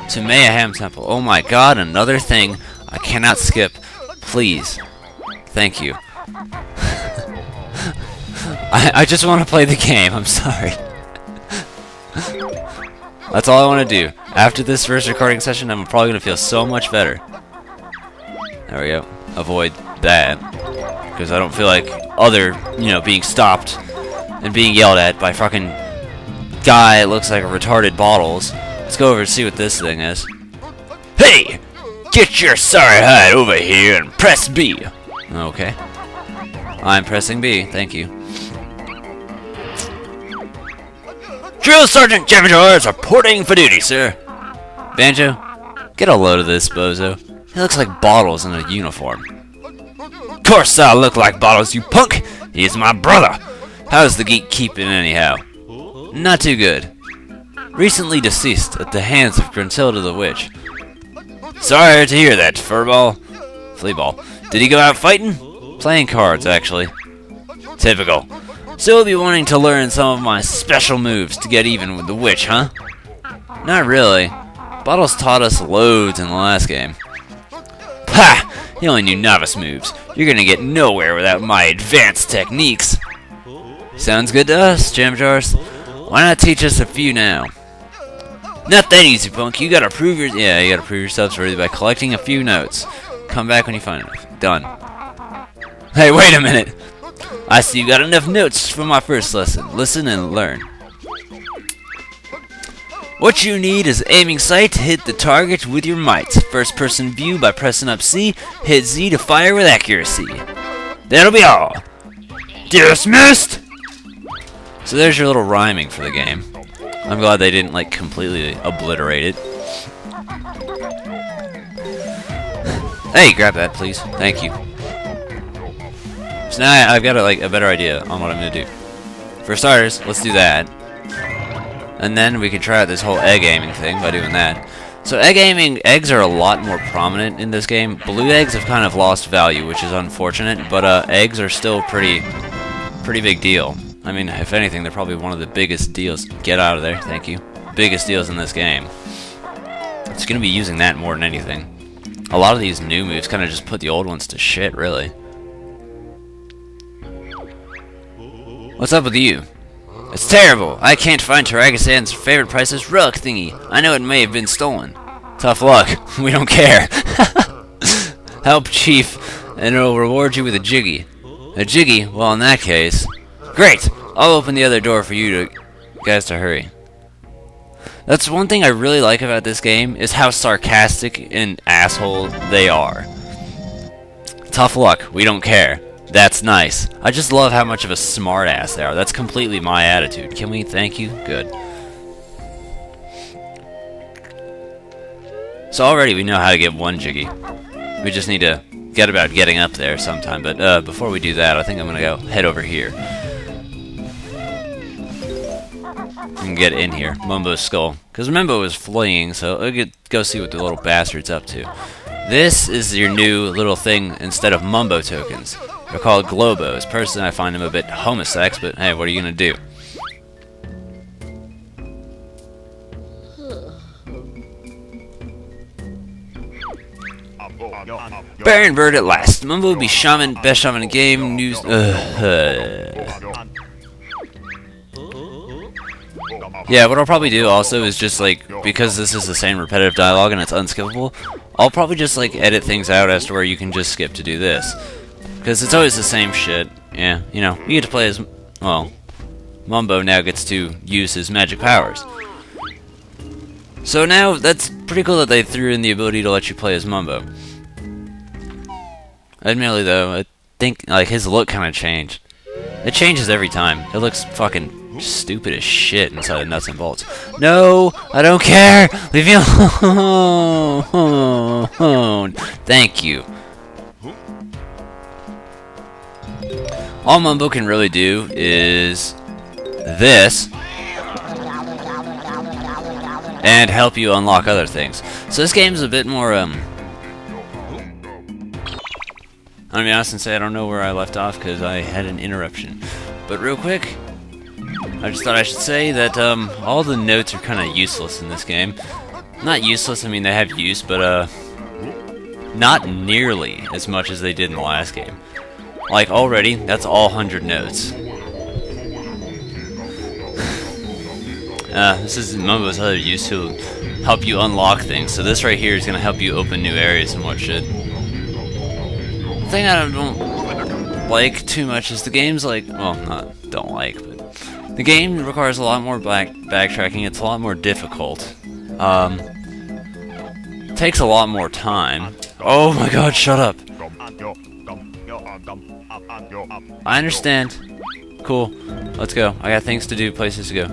To Mayhem Temple. Oh my god, another thing I cannot skip. Please. Thank you. I just want to play the game. I'm sorry. That's all I want to do. After this first recording session, I'm probably going to feel so much better. There we go. Avoid that. Because I don't feel like being stopped and being yelled at by fucking guy that looks like a retarded Bottles. Let's go over and see what this thing is. Hey! Get your sorry hide over here and press B. Okay. I'm pressing B. Thank you. Drill Sergeant Jabberjaw is reporting for duty, sir. Banjo, get a load of this bozo. He looks like Bottles in a uniform. Course I look like Bottles, you punk! He's my brother! How's the geek keeping anyhow? Not too good. Recently deceased at the hands of Gruntilda the Witch. Sorry to hear that, Furball. Fleaball. Did he go out fighting? Playing cards, actually. Typical. So you'll be wanting to learn some of my special moves to get even with the witch, huh? Not really. Bottles taught us loads in the last game. Ha! He only knew novice moves. You're gonna get nowhere without my advanced techniques. Sounds good to us, Jam Jars. Why not teach us a few now? Not that easy, punk. You gotta prove you gotta prove yourselves worthy by collecting a few notes. Come back when you find enough. Done. Hey, wait a minute. I see you got enough notes from my first lesson. Listen and learn. What you need is aiming sight to hit the target with your might. First person view by pressing up C. Hit Z to fire with accuracy. That'll be all. Dismissed! So there's your little rhyming for the game. I'm glad they didn't like completely obliterate it. Hey, grab that please. Thank you. So now I've got a better idea on what I'm gonna do. For starters, let's do that. And then we can try out this whole egg aiming thing by doing that. So eggs are a lot more prominent in this game. Blue eggs have kind of lost value, which is unfortunate, but eggs are still pretty big deal. I mean, if anything, they're probably one of the biggest deals. Get out of there, thank you. Biggest deals in this game. It's gonna be using that more than anything. A lot of these new moves kind of just put the old ones to shit, really. What's up with you? It's terrible. I can't find Taraga-san's favorite priceless relic thingy. I know it may have been stolen. Tough luck. We don't care. Help, Chief, and it'll reward you with a jiggy. A jiggy? Well, in that case... Great! I'll open the other door for you guys to hurry. That's one thing I really like about this game, is how sarcastic and asshole they are. Tough luck. We don't care. That's nice. I just love how much of a smartass they are. That's completely my attitude. Can we thank you? Good. So already we know how to get one jiggy. We just need to get about getting up there sometime. But before we do that, I think I'm gonna go head over here. We can get in here. Mumbo's skull. Because Mumbo is fleeing, so I'll go see what the little bastard's up to. This is your new little thing instead of Mumbo tokens. They're called Globos. Personally, I find them a bit homosex, but hey, what are you gonna do? Baron Bird at last. Mumbo will be shaman, best shaman in the game. News. Yeah, what I'll probably do also is just like, because this is the same repetitive dialogue and it's unskippable, I'll probably just like edit things out as to where you can just skip to do this. Because it's always the same shit. Yeah, you know, you get to play as... Well, Mumbo now gets to use his magic powers. So now, that's pretty cool that they threw in the ability to let you play as Mumbo. Admittedly though, I think like his look kind of changed. It changes every time. It looks fucking stupid as shit inside of nuts and bolts. No! I don't care! Leave me alone! Thank you. All Mumbo can really do is this and help you unlock other things. So this game's a bit more I'm gonna be honest and say I don't know where I left off because I had an interruption. But real quick, I just thought I should say that all the notes are kind of useless in this game. Not useless, I mean they have use, but not nearly as much as they did in the last game. Like already, that's all 100 notes. This is Mumbo's other use to help you unlock things, so this right here is going to help you open new areas and what shit. The thing I don't like too much is the game's like, well, not don't like, but the game requires a lot more backtracking. It's a lot more difficult. Takes a lot more time. Oh my god, shut up. I understand. Cool. Let's go. I got things to do, places to go.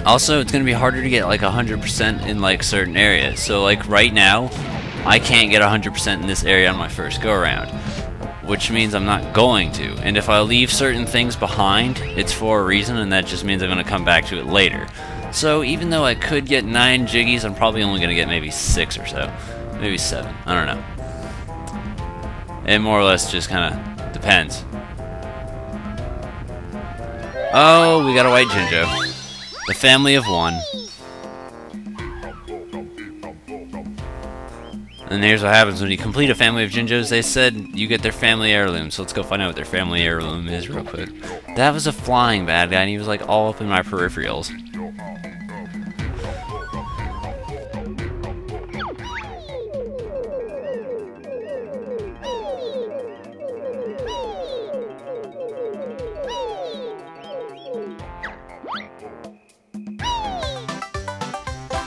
Also, it's going to be harder to get like 100% in like certain areas. So like right now, I can't get 100% in this area on my first go around, which means I'm not going to. And if I leave certain things behind, it's for a reason, and that just means I'm going to come back to it later. So even though I could get 9 jiggies, I'm probably only going to get maybe 6 or so. Maybe 7. I don't know. It more or less just kind of depends. Oh, we got a white Jinjo. The family of 1. And here's what happens when you complete a family of Jinjos. They said you get their family heirloom, so let's go find out what their family heirloom is real quick. That was a flying bad guy, and he was like all up in my peripherals.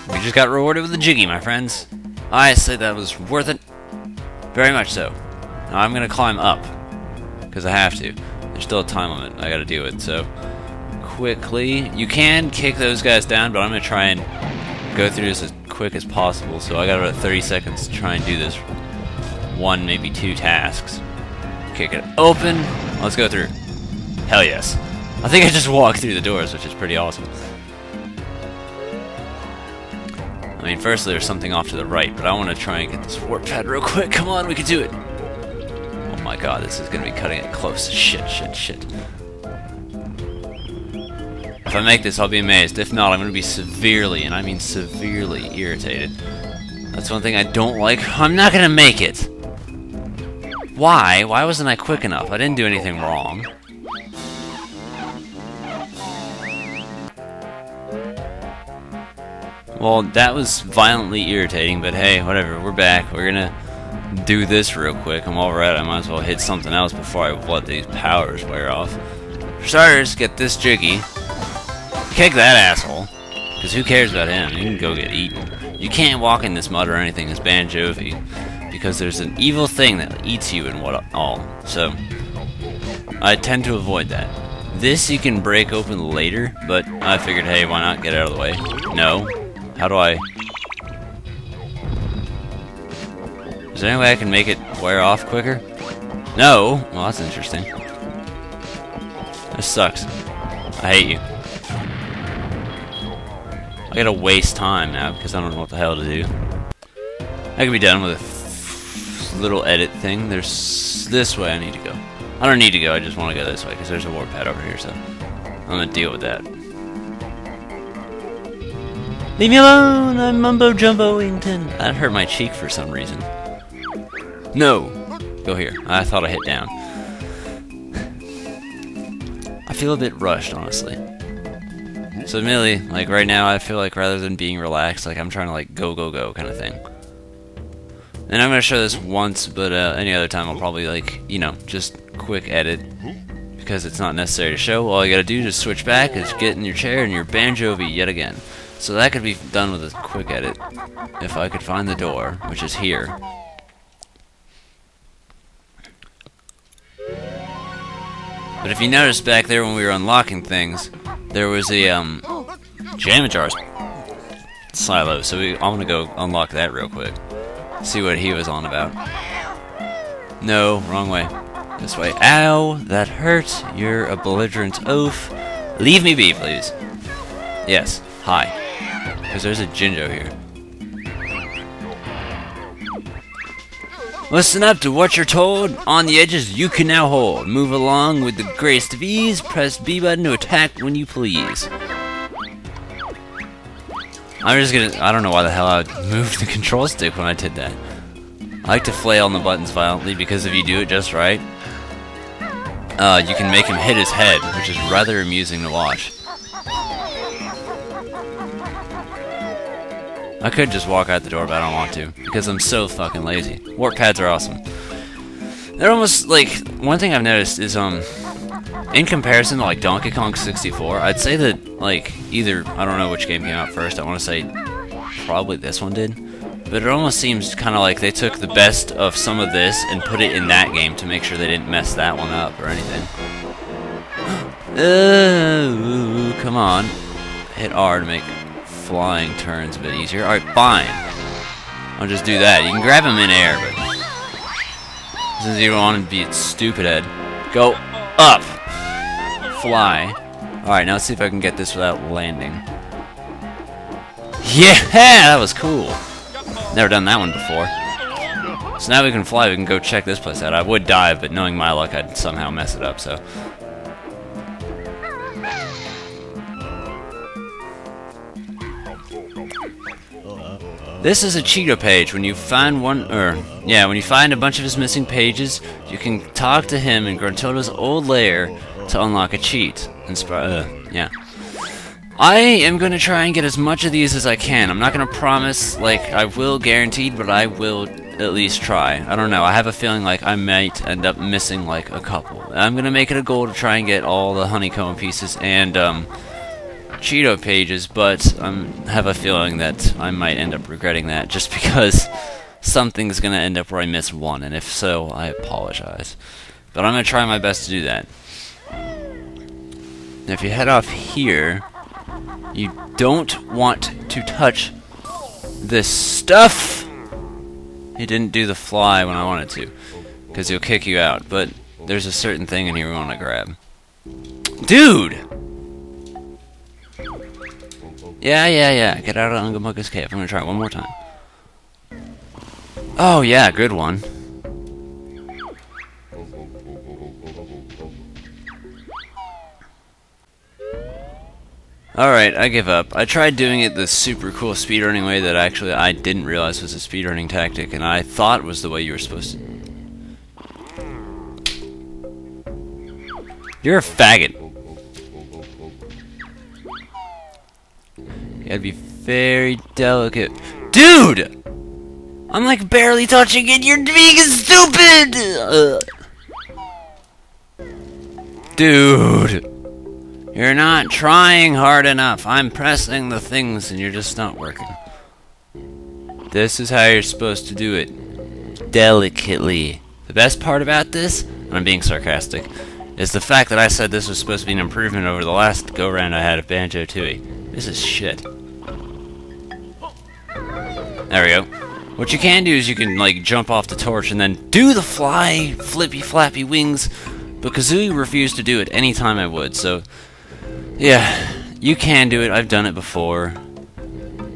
We just got rewarded with a Jiggy, my friends. I say that was worth it. Very much so. Now I'm gonna climb up, because I have to. There's still a time limit I gotta deal with, so quickly. You can kick those guys down, but I'm gonna try and go through this as quick as possible, so I got about 30 seconds to try and do this 1, maybe 2 tasks. Kick it open. Let's go through. Hell yes. I think I just walked through the doors, which is pretty awesome. I mean, firstly, there's something off to the right, but I want to try and get this warp pad real quick. Come on, we can do it. Oh my god, this is going to be cutting it close. Shit, shit, shit. If I make this, I'll be amazed. If not, I'm going to be severely, and I mean severely, irritated. That's one thing I don't like. I'm not going to make it. Why? Why wasn't I quick enough? I didn't do anything wrong. Well, that was violently irritating, but hey, whatever, we're back. We're gonna do this real quick. I'm alright, I might as well hit something else before I let these powers wear off. For starters, get this Jiggy. Kick that asshole, because who cares about him? He can go get eaten. You can't walk in this mud or anything as Banjo-Tooie, because there's an evil thing that eats you and what all. So, I tend to avoid that. This you can break open later, but I figured, hey, why not get out of the way? No. How do I... Is there any way I can make it wear off quicker? No! Well, that's interesting. This sucks. I hate you. I gotta waste time now because I don't know what the hell to do. I can be done with a little edit thing. There's this way I need to go. I don't need to go, I just want to go this way because there's a warp pad over here, so I'm gonna deal with that. Leave me alone! I'm Mumbo Jumbo Wington. That hurt my cheek for some reason. No! Go here. I thought I hit down. I feel a bit rushed, honestly. So admittedly, like right now, I feel like rather than being relaxed, like I'm trying to like go, go, go kind of thing. And I'm gonna show this once, but any other time I'll probably like, you know, just quick edit. Because it's not necessary to show. All you gotta do is switch back, is get in your chair and you're Banjo-Tooie yet again. So that could be done with a quick edit, if I could find the door, which is here. But if you notice back there when we were unlocking things, there was a Jam Jar silo, so I'm gonna go unlock that real quick. See what he was on about. No, wrong way. This way. Ow, that hurt. You're a belligerent oaf. Leave me be, please. Yes, hi. Because there's a Jinjo here. Listen up to what you're told. On the edges you can now hold. Move along with the grace of ease. Press B button to attack when you please. I'm just gonna... I don't know why the hell I moved the control stick when I did that. I like to flail on the buttons violently because if you do it just right, you can make him hit his head, which is rather amusing to watch. I could just walk out the door, but I don't want to, because I'm so fucking lazy. Warp pads are awesome. They're almost, like, one thing I've noticed is, in comparison to, like, Donkey Kong 64, I'd say that, like, either, I don't know which game came out first, I want to say probably this one did, but it almost seems kind of like they took the best of some of this and put it in that game to make sure they didn't mess that one up or anything. Come on. Hit R to make flying turns a bit easier. Alright, fine. I'll just do that. You can grab him in air, but since you don't want to be a stupid head, go up. Fly. Alright, now let's see if I can get this without landing. Yeah, that was cool. Never done that one before. So now we can fly, we can go check this place out. I would dive, but knowing my luck, I'd somehow mess it up, so. This is a Cheeto page. When you find when you find a bunch of his missing pages, you can talk to him in Gruntilda's old lair to unlock a cheat. Yeah. I am going to try and get as much of these as I can. I'm not going to promise, like, I will guaranteed, but I will at least try. I don't know. I have a feeling like I might end up missing, like, a couple. I'm going to make it a goal to try and get all the honeycomb pieces and, Cheeto pages, but I have a feeling that I might end up regretting that just because something's going to end up where I miss one, and if so, I apologize. But I'm going to try my best to do that. Now, if you head off here, you don't want to touch this stuff. He didn't do the fly when I wanted to, because he'll kick you out, but there's a certain thing in here we want to grab. Dude! Yeah. Get out of Unga Munga's cave. I'm gonna try it one more time. Oh, yeah, good one. Alright, I give up. I tried doing it the super cool speedrunning way that actually I didn't realize was a speedrunning tactic, and I thought was the way you were supposed to. You're a faggot. You gotta be very delicate. Dude! I'm like barely touching it, you're being stupid! Dude! You're not trying hard enough. I'm pressing the things and you're just not working. This is how you're supposed to do it. Delicately. The best part about this, and I'm being sarcastic, is the fact that I said this was supposed to be an improvement over the last go-round I had of Banjo-Tooie. This is shit. There we go. What you can do is you can, like, jump off the torch and then do the fly, flippy, flappy wings, but Kazooie refused to do it any time I would, so, yeah, you can do it. I've done it before.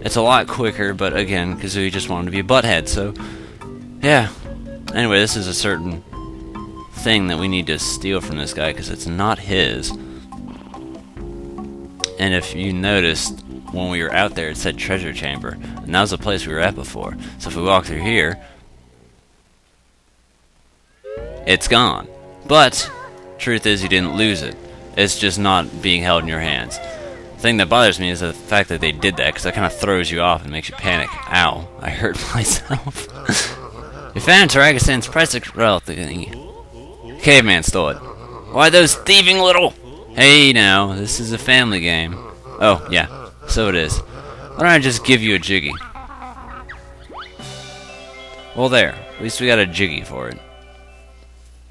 It's a lot quicker, but again, Kazooie just wanted to be a butthead, so, yeah. Anyway, this is a certain thing that we need to steal from this guy, because it's not his. And if you noticed, when we were out there, it said treasure chamber, and that was the place we were at before. So if we walk through here, it's gone. But truth is, you didn't lose it. It's just not being held in your hands. The thing that bothers me is the fact that they did that, because that kind of throws you off and makes you panic. Ow! I hurt myself. You found Taragason's precious relic thingy. Caveman stole it. Why those thieving little? Hey now, this is a family game. Oh yeah. So it is. Why don't I just give you a jiggy? Well there, at least we got a jiggy for it.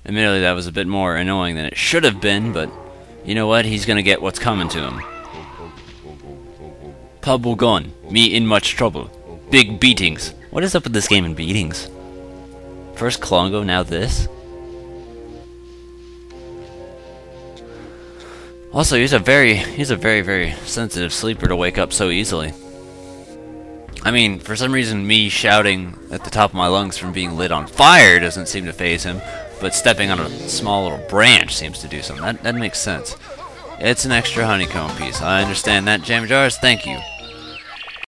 Admittedly that was a bit more annoying than it should have been, but you know what? He's gonna get what's coming to him. Pub will gone. Me in much trouble. Big beatings. What is up with this game and beatings? First Klongo, now this? Also, he's a very, very sensitive sleeper to wake up so easily. I mean, for some reason, me shouting at the top of my lungs from being lit on fire doesn't seem to faze him, but stepping on a small little branch seems to do something. That makes sense. It's an extra honeycomb piece. I understand that, Jam Jars. Thank you.